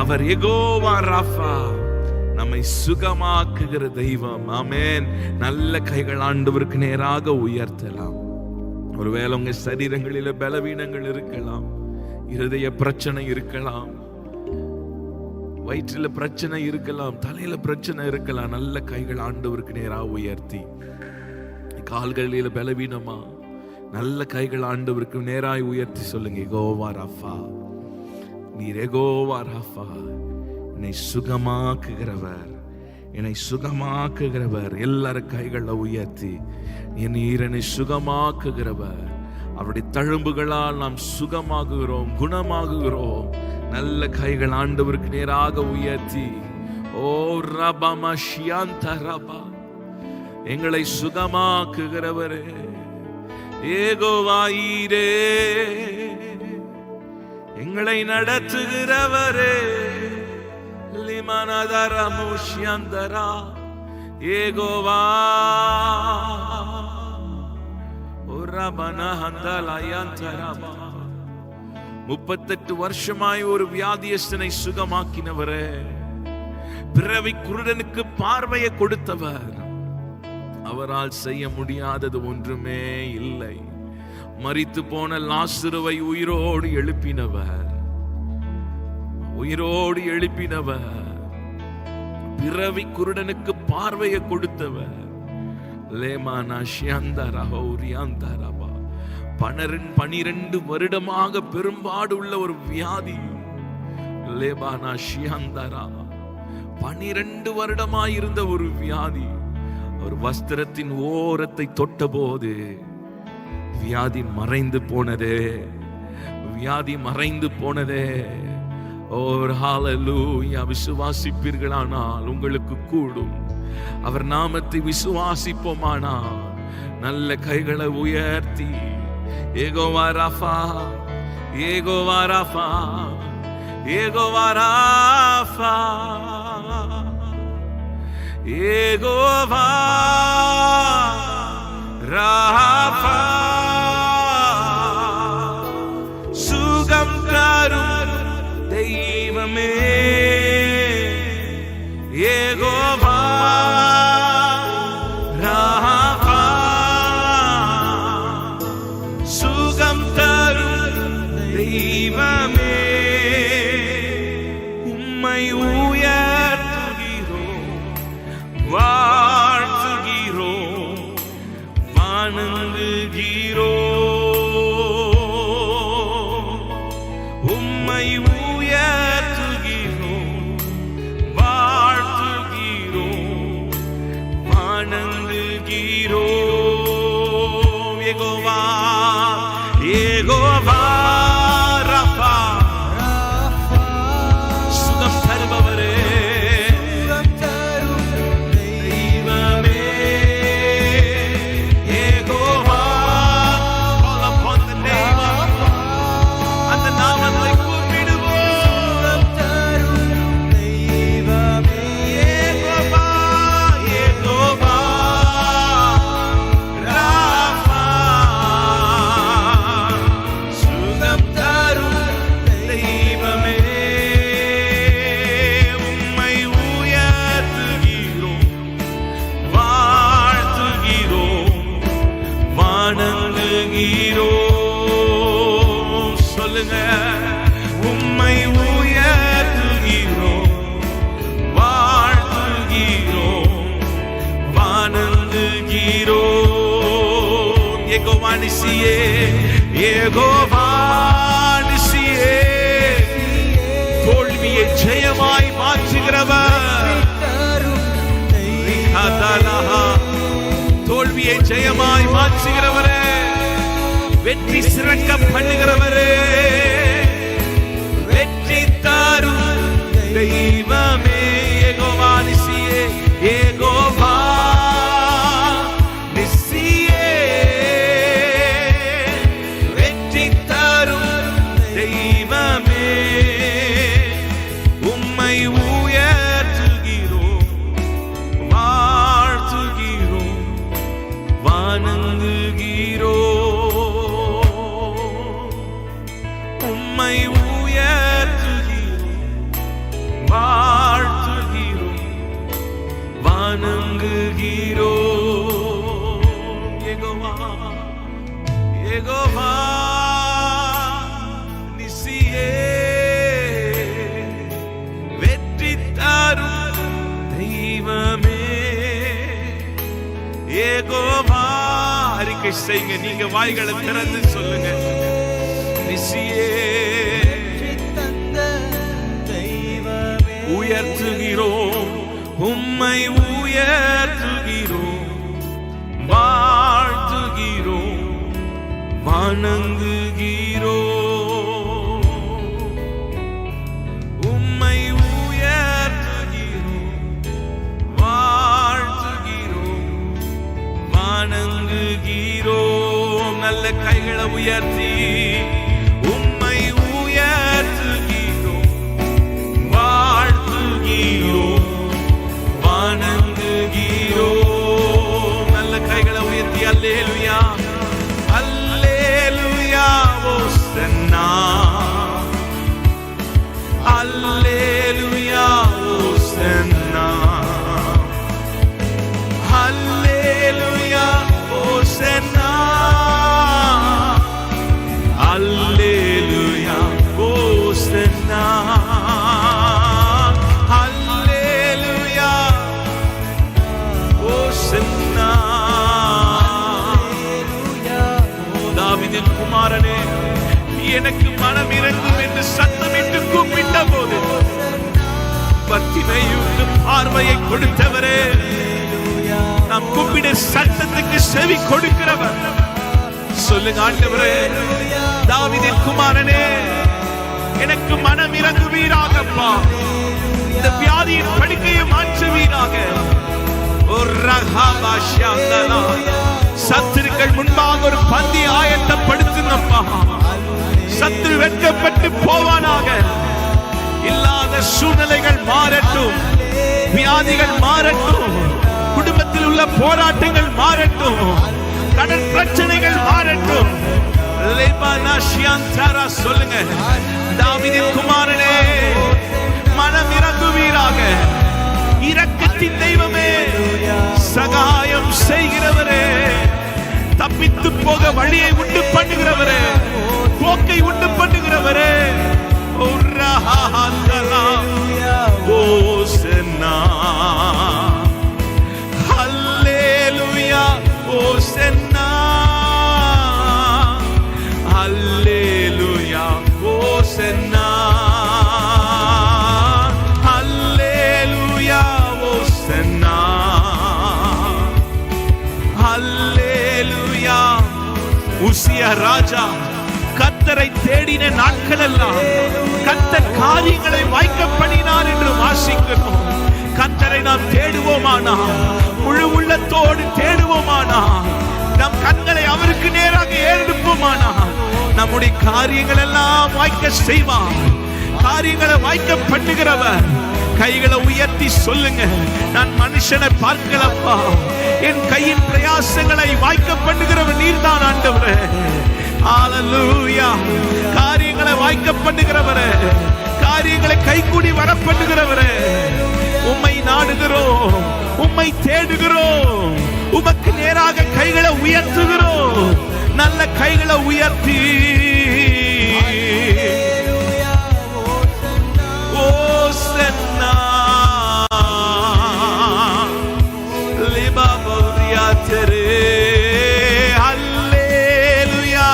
அவர் யெகோவா ராஃபா, நம்மை சுகமாக்குகிற தெய்வம். ஆமென். நல்ல கைகள் ஆண்டவருக்கு நேராக உயர்த்தலாம். ஒருவேளை உங்க சரீரங்களில பலவீனங்கள் இருக்கலாம், இருதய பிரச்சனை இருக்கலாம், வயிற்றுல பிரச்சனை இருக்கலாம், தலையில பிரச்சனை இருக்கலாம். நல்ல கைகள் ஆண்டவருக்கு நேராக உயர்த்தி, கால்களில பலவீனமா நல்ல கைகள் ஆண்டவருக்கு நேராய் உயர்த்தி சொல்லுங்க, யெகோவா ராஃபா, நீர் யெகோவா ராஃபா, என்னை சுகமாக்குகிறவர், என்னை சுகமாக்குகிறவர். எல்லாரும் கைகளை உயர்த்தி, நீர் என்னை சுகமாக்குகிறவர். அவருடைய தழும்புகளால் நாம் சுகமாகுகிறோம், குணமாகுகிறோம். நல்ல கைகள் ஆண்டவருக்கு நேராக உயர்த்தி, ஓ ரபா ஷியாந்த ரபா, எங்களை சுகமாக்குகிறவரே, யெகோவாயீரே, எங்களை நடத்துகிறவரே, லிமனதரா முஷ்யந்தரா, யெகோவா ஒரபனா ஹந்தலயந்தரபா. 38 வருஷமாய் ஒரு வியாதியஸ்தனை சுகமாக்கினவரே, பிறவி குருடனுக்கு பார்வையை கொடுத்தவர், அவரால் செய்ய முடியாதது ஒன்றுமே இல்லை. மரித்து போன லாசருவை உயிரோடு எழுப்பினவர், உயிரோடு எழுப்பினவர், பிறவி குருடனுக்கு பார்வையை கொடுத்தவர். லேமானா ஷியந்தரா ஹௌரியாந்தரபா. 12 வருடமாக பெரும்பாடு உள்ள ஒரு வியாதி. லேபானா ஷியந்தரா, 12 வருடமாயிருந்த ஒரு வியாதி. ஒரு வஸ்திரத்தின் ஓரத்தை தொட்ட போது வியாதி மறைந்து போனதே, வியாதி மறைந்து போனதே. ஓர் ஹல்லேலூயா. விசுவாசிப்பீர்களானால் உங்களுக்கு கூடும். அவர் நாமத்தை விசுவாசிப்போமானால் நல்ல கைகளை உயர்த்தி, யெகோவா ராஃபா, யெகோவா ராஃபா, யெகோவா ராஃபா, யெகோவா ராஃபா, சுகம் தரும் தெய்வமே, யெகோவா ராஃபா, சுகம் தரும் தெய்வமே, உம்மை வாழ்த்துகிறோம், வணங்குகிறோம், உம்மை உயர்த்துகிறோம், வாழ்த்துகிறோம், வணங்குகிறோம். யெகோவா, யெகோவா ராஃபா, சுகம் தருபவரே, சொல்லுங்க, உம்மை உயர்த்துகிறோம், வாழ்த்துகிறோம், வணங்குகிறோம். யெகோவா நிசியே, யெகோவா நிசியே, தோல்வியை ஜெயமாய் மாற்றுகிறவர், தோல்வியை ஜெயமாய் மாற்றுகிறவரே, வெற்றி சிறக்க பண்ணுகிறவரே, வெற்றி தரும் தெய்வமே, யெகோவா நிசியே, யெகோவா நிசியே, வெற்றி தரும் தெய்வமே, உம்மை உயர்த்துகிறோம், வாழ்த்துகிறோம், வணங்குகிறோம். செய்யுங்க. நீங்க வாய்களை திறந்து சொல்லுங்க. உயர்த்துகிறோம், உம்மை உயர்த்துகிறோம், வாழ்த்துகிறோம், வணங்குகிறோம். உம்மை உயர்த்துகிறோம், வாழ்த்துகிறோம், வணங்குகிறோம். நல்ல கைகளை உயர்த்தி உம்மை உயர்த்துகிறோம், வாழ்த்துகிறோம், வணங்குகிறோம். நல்ல கைகளை உயர்த்தி அல்லேலூயா, அல்லேலூயா, ஓசன்னா, அல்லேலூயா, ஓசன்னா, அல்லேலூயா, ஓசன்னா, அல்லேலூயா, ஓசன்னா, அல்லேலூயா, ஓசன்னா. தாவீதின் குமாரனே, எனக்கு மனம் இறங்கும் என்று சத்தமிட்டு கூப்பிட்ட போது பர்த்திமேயுவுக்கு பார்வையை கொடுத்தவரே, நாம் கூப்பிட சத்தத்துக்கு செவி கொடுக்கிறவர். சொல்லுங்க ஆண்டவரே, தாவீதின் குமாரனே, எனக்கு மனம் இறங்குவீராகப்பா. இந்த வியாதியின் படுக்கையை மாற்றுவீராக. சத்துருக்கள் முன்பாக ஒரு பந்தி ஆயத்தப்படுத்துங்கப்பா. சத்துரு வெட்கப்பட்டு போவானாக. இல்லாத சூழ்நிலைகள் மாறட்டும், வியாதிகள் மாறட்டும், குடும்பத்தில் உள்ள போராட்டங்கள் மாறட்டும், கடன் பிரச்சனைகள் மாறட்டும். சொல்லுங்க, தாவீதின் குமாரனே, மனம் இறங்குவீராக. இரக்கத்தின் தெய்வமே, சகாயம் செய்கிறவரே, தப்பித்து போக வழியை உண்டு பண்ணுகிறவரே, போக்கை உண்டு பண்ணுகிறவரே, ஓசன்னா, அல்லேலூயா, ஓசன்னா, அல்லேலூயா, ஓசன்னா, அல்லேலூயா, ஓசன்னா, அல்லேலூயா. உசியா ராஜா கர்த்தரை தேடின நாட்கள் எல்லாம் கர்த்தர் காரியங்களை வாய்க்க பண்ணினார் என்று வாசிக்கிறோம். கர்த்தரை நாம் தேடுவோமானா, முழு உள்ளத்தோடு தேடுவோமானா, நம் கண்களை அவருக்கு நேராக ஏறெடுப்போமானா, நம்முடைய காரியங்கள் எல்லாம் வாய்க்க செய்வார். காரியங்களை வாய்க்க பண்ணுகிறவர். கைகளை உயர்த்தி சொல்லுங்க, நான் மனுஷனை பார்க்கலப்பா, என் கையின் பிரயாசங்களை வாய்க்க பண்ணுகிறவர் நீர்தான் ஆண்டவரே. ஹல்லேலூயா. காரியங்களை வாய்க்க பண்ணுகிறவரே, காரியங்களை கைகூடி வர பண்ணுகிறவரே, உம்மை நாடுகிறோம், உம்மை தேடுகிறோம், உமக்கு நேராக கைகளை உயர்த்துகிறோம். நல்ல கைகளை உயர்த்தி ஓசன்னா, அல்லேலூயா.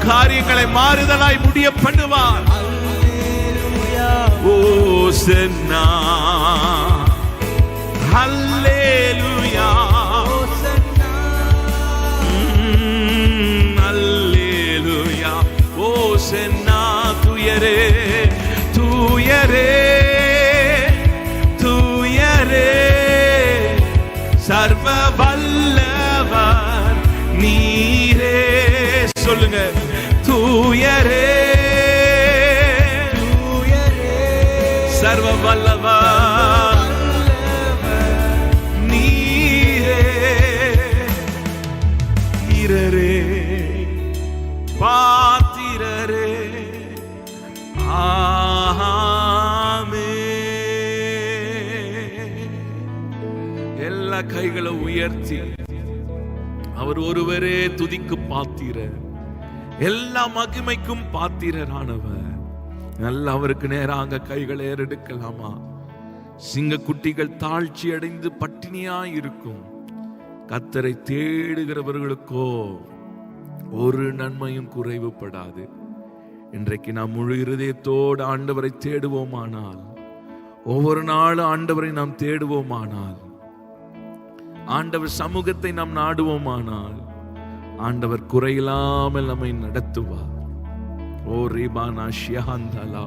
காரியங்களை மாறுதலாய் முடிய பண்ணுவார். ஓசன்னா, அல்லேலூயா, அல்லேலூயா, ஓசன்னா. துயரே துயரே துயரே, சர்வ வல்லவர் நீரே. சொல்லுங்க, துயரே சர்வ வல்லவர் நீரே. இரரே பாத்திரரே, ஆமென். எல்லா கைகளை உயர்த்தி அவர் ஒருவரே துதிக்கு பாத்திரர், எல்லா மகிமைக்கும் பாத்திரரானவர். நல்ல அவருக்கு நேராக கைகளை ஏறெடுக்கலாமா? சிங்க குட்டிகள் தாழ்ச்சி அடைந்து பட்டினியா இருக்கும். கர்த்தரை தேடுகிறவர்களுக்கோ ஒரு நன்மையும் குறைவுபடாது. இன்றைக்கு நாம் முழு இருதயத்தோடு ஆண்டவரை தேடுவோமானால், ஒவ்வொரு நாளும் ஆண்டவரை நாம் தேடுவோமானால், ஆண்டவர் சமூகத்தை நாம் நாடுவோமானால், ஆண்டவர் குறையில்லாமல் நம்மை நடத்துவார். ஓ ரீபானா ஷியஹந்தலா